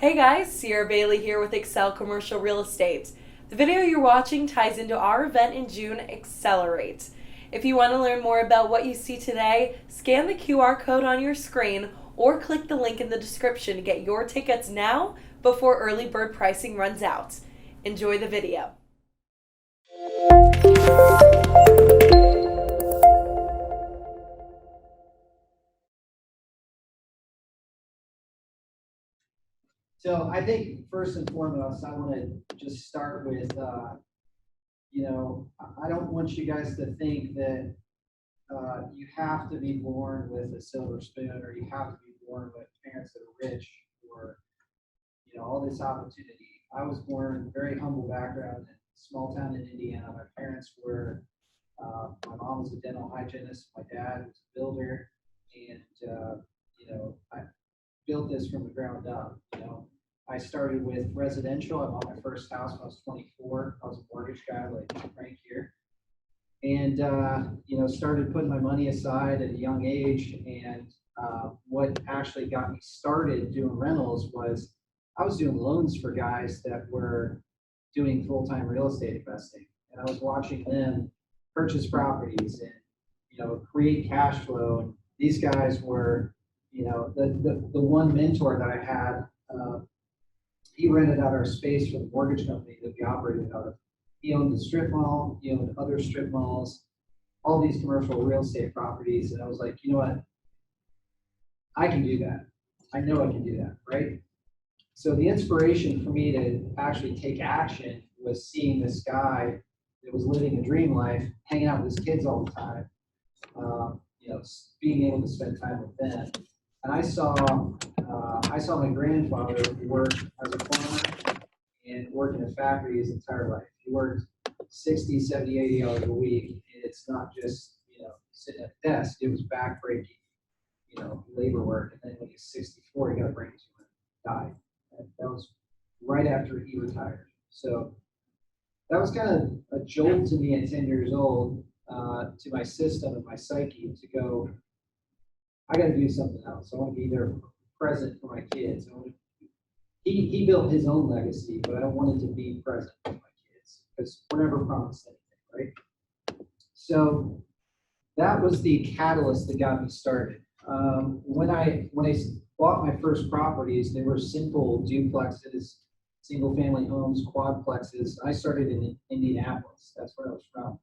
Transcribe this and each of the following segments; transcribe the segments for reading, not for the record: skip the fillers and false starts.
Hey guys, Sierra Bailey here with Accel Commercial Real Estate. The video you're watching ties into our event in June, Accelerate. If you want to learn more about what you see today, scan the QR code on your screen or click the link in the description to get your tickets now before early bird pricing runs out. Enjoy the video. So I think first and foremost, I want to just start with, I don't want you guys to think that you have to be born with a silver spoon or you have to be born with parents that are rich or, all this opportunity. I was born in a very humble background in a small town in Indiana. My parents were, my mom was a dental hygienist, my dad was a builder, and, I built this from the ground up. I started with residential. I bought my first house when I was 24. I was a mortgage guy like Frank here. And, started putting my money aside at a young age. And what actually got me started doing rentals was I was doing loans for guys that were doing full-time real estate investing. And I was watching them purchase properties and, create cash flow. And these guys were, the one mentor that I had, he rented out our space for the mortgage company that we operated out of. He owned the strip mall, he owned other strip malls, all these commercial real estate properties. And I was like, you know what? I can do that. I know I can do that, right? So the inspiration for me to actually take action was seeing this guy that was living a dream life, hanging out with his kids all the time, being able to spend time with them. And I saw my grandfather work as a farmer and work in a factory his entire life. He worked 60, 70, 80 hours a week. And it's not just, sitting at a desk. It was backbreaking, labor work. And then when he's 64, he got a brain tumor and died. And that was right after he retired. So that was kind of a jolt to me at 10 years old, to my system and my psyche to go, I got to do something else. I want to be there present for my kids. He built his own legacy, but I wanted to be present for my kids because we're never promised anything, right? So that was the catalyst that got me started. When I bought my first properties, they were simple duplexes, single family homes, quadplexes. I started in Indianapolis. That's where I was from.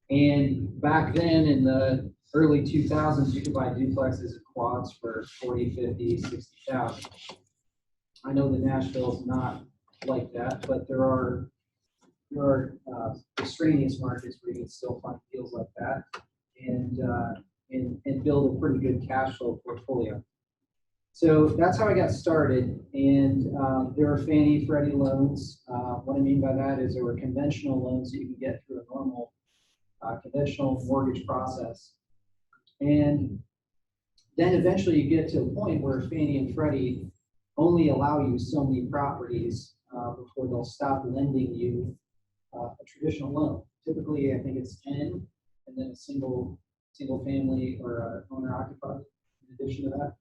And back then in the early 2000s, you could buy duplexes and quads for 40, 50, 60,000. I know that Nashville is not like that, but there are extraneous markets where you can still find deals like that and build a pretty good cash flow portfolio. So that's how I got started. And there were Fannie Freddie loans. What I mean by that is there were conventional loans that you can get through a normal conventional mortgage process. And then eventually you get to a point where Fannie and Freddie only allow you so many properties before they'll stop lending you a traditional loan. Typically, I think it's 10 and then a single family or owner occupied in addition to that.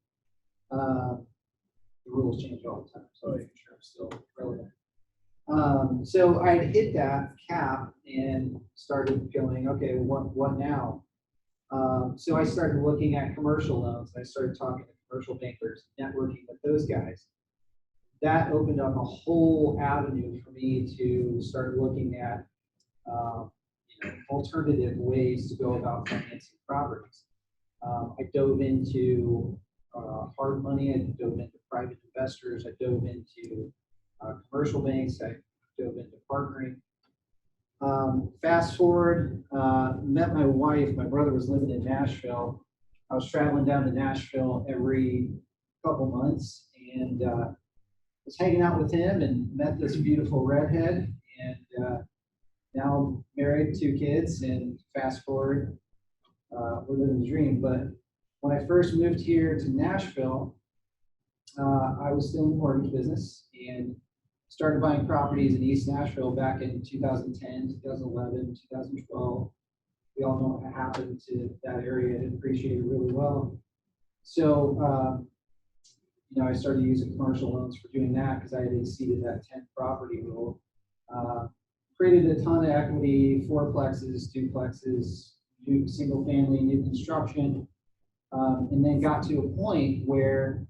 The rules change all the time, so I'm sure I'm still relevant. So I hit that cap and started going, okay, what now? So I started looking at commercial loans. I started talking to commercial bankers, networking with those guys. That opened up a whole avenue for me to start looking at alternative ways to go about financing properties. I dove into hard money. I dove into private investors. I dove into commercial banks. I dove into partnering. Fast forward, met my wife. My brother was living in Nashville. I was traveling down to Nashville every couple months and was hanging out with him and met this beautiful redhead. And now I'm married, 2 kids, and fast forward, we're living the dream. But when I first moved here to Nashville, I was still in the mortgage business and started buying properties in East Nashville back in 2010, 2011, 2012. We all know what happened to that area. It appreciated really well. So I started using commercial loans for doing that because I had exceeded that 10 property rule. Created a ton of equity, fourplexes, duplexes, new single family, new construction, and then got to a point where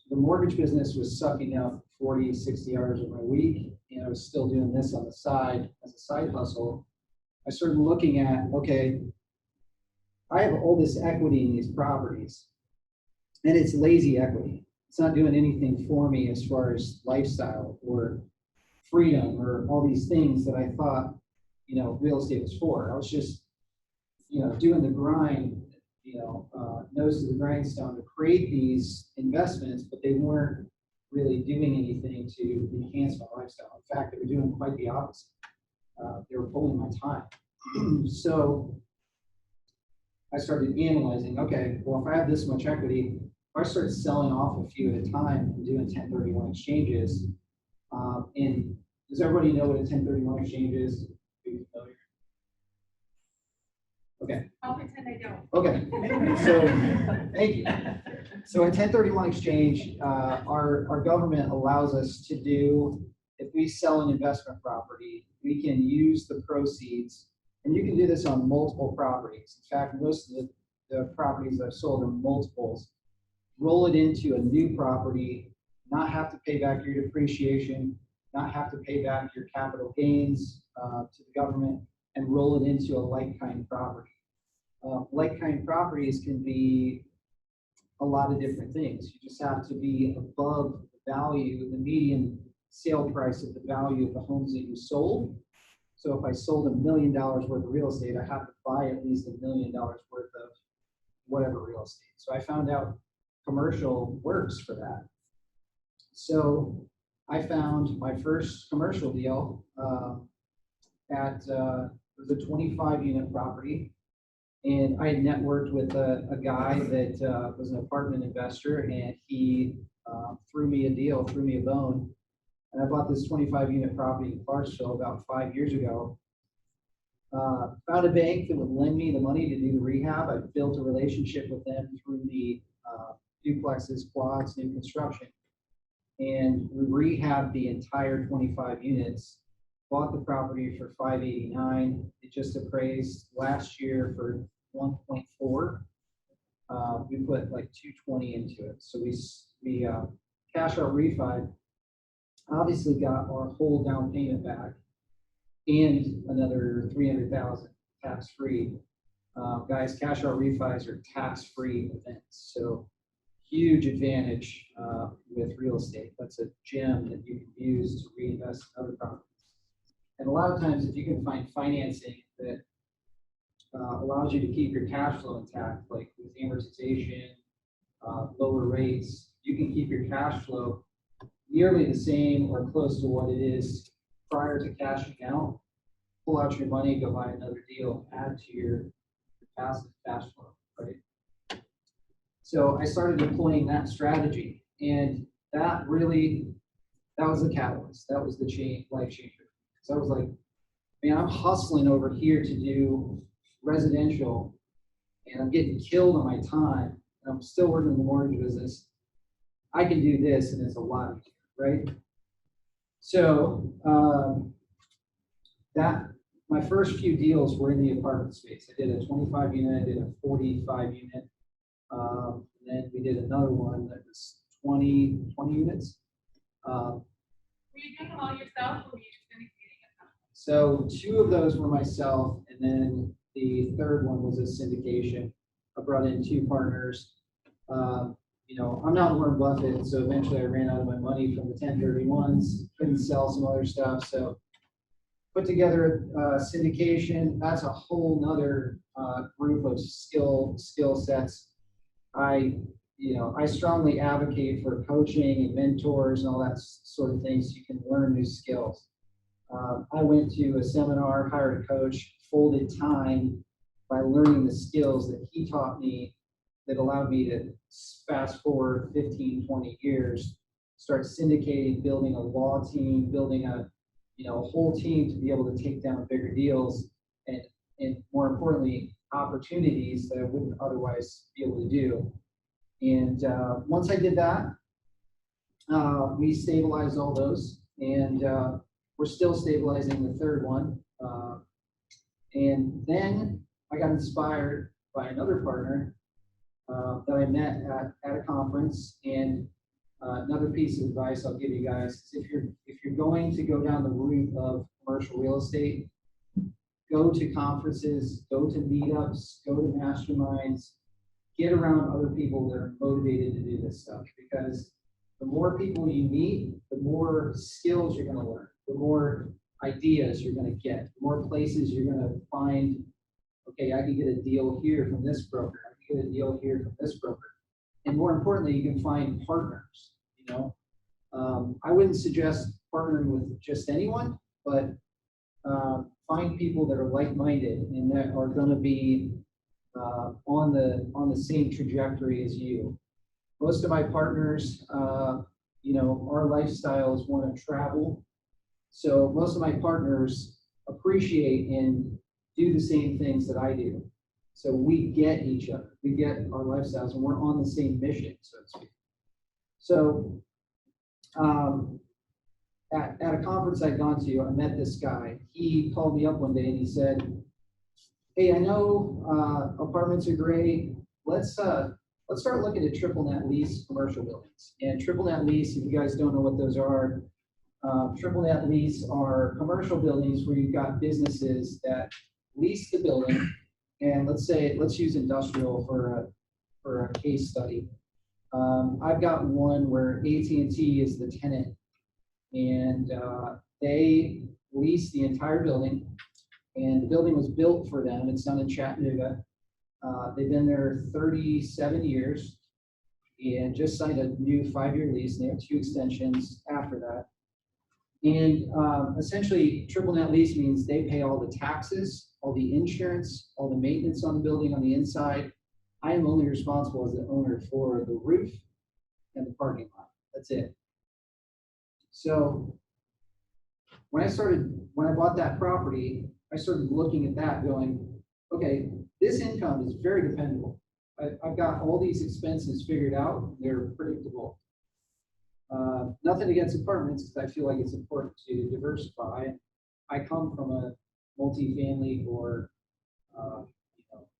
the mortgage business was sucking up 40, 60 hours of my week, and I was still doing this on the side as a side hustle. I started looking at, okay, I have all this equity in these properties, and it's lazy equity. It's not doing anything for me as far as lifestyle or freedom or all these things that I thought, real estate was for. I was just, doing the grind, nose to the grindstone to create these investments, but they weren't really doing anything to enhance my lifestyle. In fact, they were doing quite the opposite. They were pulling my time. So I started analyzing, okay, well, if I have this much equity, if I start selling off a few at a time and doing 1031 exchanges, and does everybody know what a 1031 exchange is? Are you familiar? Okay. I'll pretend I don't. Okay. So, thank you. So a 1031 exchange, our government allows us to do, if we sell an investment property, we can use the proceeds, and you can do this on multiple properties. In fact, most of the properties I've sold are multiples. Roll it into a new property, not have to pay back your depreciation, not have to pay back your capital gains to the government, and roll it into a like-kind property. Like-kind properties can be a lot of different things. You just have to be above the value, the median sale price of the value of the homes that you sold. So if I sold $1 million worth of real estate, I have to buy at least $1 million worth of whatever real estate. So I found out commercial works for that. So I found my first commercial deal it was a 25 unit property. And I had networked with a guy that was an apartment investor, and he threw me a deal, threw me a bone. And I bought this 25 unit property in Clarksville about 5 years ago. Found a bank that would lend me the money to do the rehab. I built a relationship with them through the duplexes, quads, new construction. And we rehabbed the entire 25 units, bought the property for $589. It just appraised last year for 1.4. We put like 220 into it. So we cash out refi, obviously got our whole down payment back and another 300,000 tax free. Guys, cash out refis are tax free events. So huge advantage with real estate. That's a gem that you can use to reinvest in other properties. And a lot of times, if you can find financing that allows you to keep your cash flow intact, like with amortization, lower rates, you can keep your cash flow nearly the same or close to what it is prior to cashing out. Pull out your money, go buy another deal, add to your passive cash flow, right? So I started deploying that strategy, and that was the catalyst. That was the life changer. So I was like, man, I'm hustling over here to do residential, and I'm getting killed on my time, and I'm still working in the mortgage business. I can do this, and it's a lot easier, right? So my first few deals were in the apartment space. I did a 25 unit, I did a 45 unit, and then we did another one that was 20 units. Were you doing them all yourself, or were you syndicating it? So 2 of those were myself, and then the third one was a syndication. I brought in 2 partners. I'm not Warren Buffett, so eventually I ran out of my money from the 1031s, couldn't sell some other stuff. So put together syndication. That's a whole nother group of skill sets. I strongly advocate for coaching and mentors and all that sort of things so you can learn new skills. I went to a seminar, hired a coach, folded time by learning the skills that he taught me that allowed me to fast forward 15, 20 years, start syndicating, building a law team, building a whole team to be able to take down bigger deals and more importantly, opportunities that I wouldn't otherwise be able to do. And once I did that, We stabilized all those, and we're still stabilizing the third one. And then I got inspired by another partner that I met at a conference. And another piece of advice I'll give you guys is if you're going to go down the route of commercial real estate, go to conferences, go to meetups, go to masterminds, get around other people that are motivated to do this stuff, because the more people you meet, the more skills you're going to learn, the more ideas you're going to get, the more places you're going to find, okay, I can get a deal here from this broker, I can get a deal here from this broker. And more importantly, you can find partners, you know. I wouldn't suggest partnering with just anyone, but find people that are like-minded and that are going to be on the same trajectory as you. Most of my partners, you know, our lifestyles want to travel. So most of my partners appreciate and do the same things that I do. So we get each other, we get our lifestyles, and we're on the same mission, so to speak. So at a conference I'd gone to, I met this guy. He called me up one day and he said, hey, I know apartments are great. Let's start looking at triple net lease commercial buildings. And triple net lease, if you guys don't know what those are, triple net lease are commercial buildings where you've got businesses that lease the building. And let's use industrial for a case study. I've got one where AT&T is the tenant, and they lease the entire building. And the building was built for them. It's down in Chattanooga. They've been there 37 years and just signed a new 5-year lease. And they have 2 extensions after that. And essentially, triple net lease means they pay all the taxes, all the insurance, all the maintenance on the building on the inside. I am only responsible as the owner for the roof and the parking lot. That's it. So when I bought that property, I started looking at that going, okay, this income is very dependable. I've got all these expenses figured out. They're predictable. Nothing against apartments, because I feel like it's important to diversify. I come from a multifamily or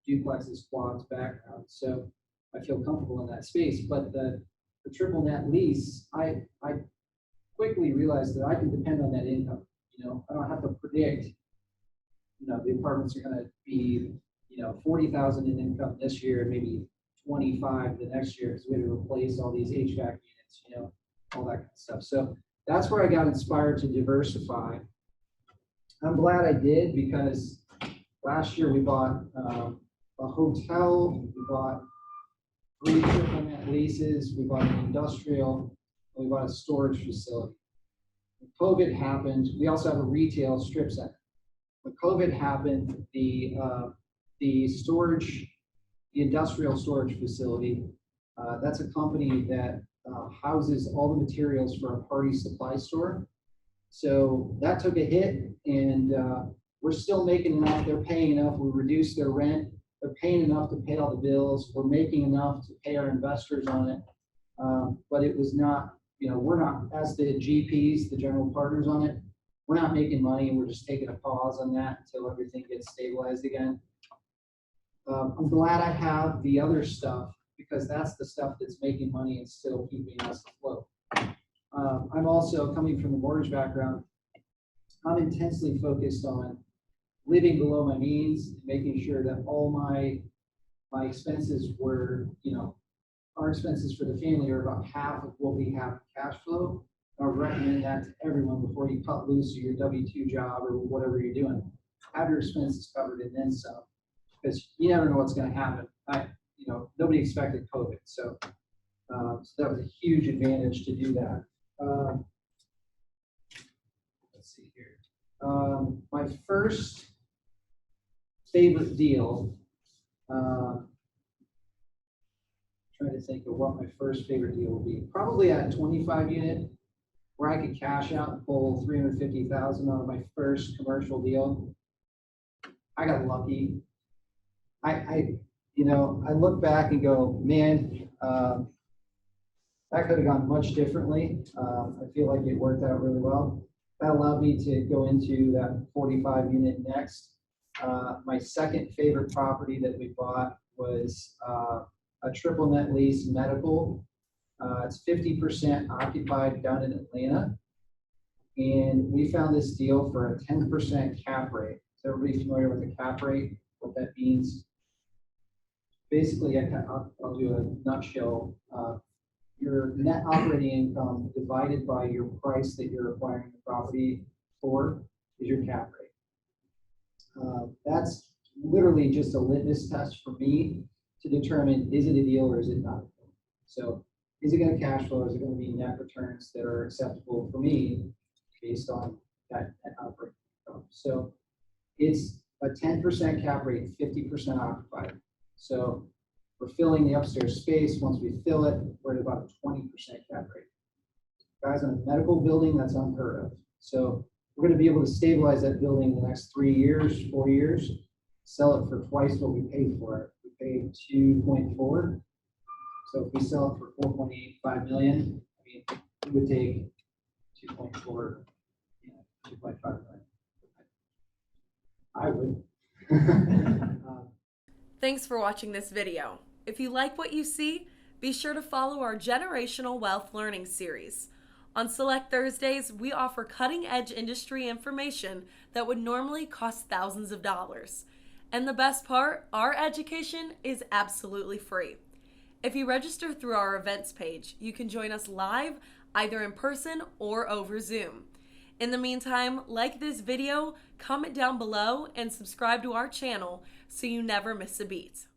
duplexes, quads background, so I feel comfortable in that space. But the triple net lease, I quickly realized that I can depend on that income. You know, I don't have to predict, you know, the apartments are going to be, you know, 40,000 in income this year, maybe 25 the next year, because we had to replace all these HVAC units, you know, all that kind of stuff. So that's where I got inspired to diversify. I'm glad I did, because last year we bought a hotel, we bought 3 triple net leases, we bought an industrial, we bought a storage facility. When COVID happened, we also have a retail strip center. When COVID happened, the industrial storage facility, that's a company that houses all the materials for a party supply store. So that took a hit, and we're still making enough. They're paying enough. We reduced their rent. They're paying enough to pay all the bills. We're making enough to pay our investors on it. But it was not, you know, we're not, as the GPs, the general partners on it, we're not making money. We're just taking a pause on that until everything gets stabilized again. I'm glad I have the other stuff, because that's the stuff that's making money and still keeping us afloat. I'm also coming from the mortgage background. I'm intensely focused on living below my means, and making sure that all my expenses were, you know, our expenses for the family are about half of what we have cash flow. I would recommend that to everyone before you cut loose your W-2 job or whatever you're doing. Have your expenses covered and then some, because you never know what's going to happen. You know, nobody expected COVID, so that was a huge advantage to do that. Let's see here. My first favorite deal. Trying to think of what my first favorite deal would be. Probably at 25 unit, where I could cash out and pull 350,000 out of my first commercial deal. I got lucky. I you know, I look back and go, man, That could have gone much differently. I feel like it worked out really well. That allowed me to go into that 45 unit next. My second favorite property that we bought was a triple net lease medical. It's 50% occupied down in Atlanta. And we found this deal for a 10% cap rate. Is everybody familiar with the cap rate? What that means? Basically, I'll do a nutshell. Your net operating income divided by your price that you're acquiring the property for is your cap rate. That's literally just a litmus test for me to determine, is it a deal or is it not a deal? So is it going to cash flow? Is it going to be net returns that are acceptable for me based on that operating income? So it's a 10% cap rate, 50% occupied. So we're filling the upstairs space. Once we fill it, we're at about a 20% cap rate. Guys, on a medical building, that's unheard of. So we're going to be able to stabilize that building in the next 3 years, 4 years, sell it for twice what we paid for it. We paid 2.4. So if we sell it for 4.85 million, I mean, it would take 2.4, 2.5 million. I would. Thanks for watching this video. If you like what you see, be sure to follow our Generational Wealth Learning series. On select Thursdays, we offer cutting-edge industry information that would normally cost thousands of dollars. And the best part, our education is absolutely free. If you register through our events page, you can join us live, either in person or over Zoom. In the meantime, like this video, comment down below, and subscribe to our channel so you never miss a beat.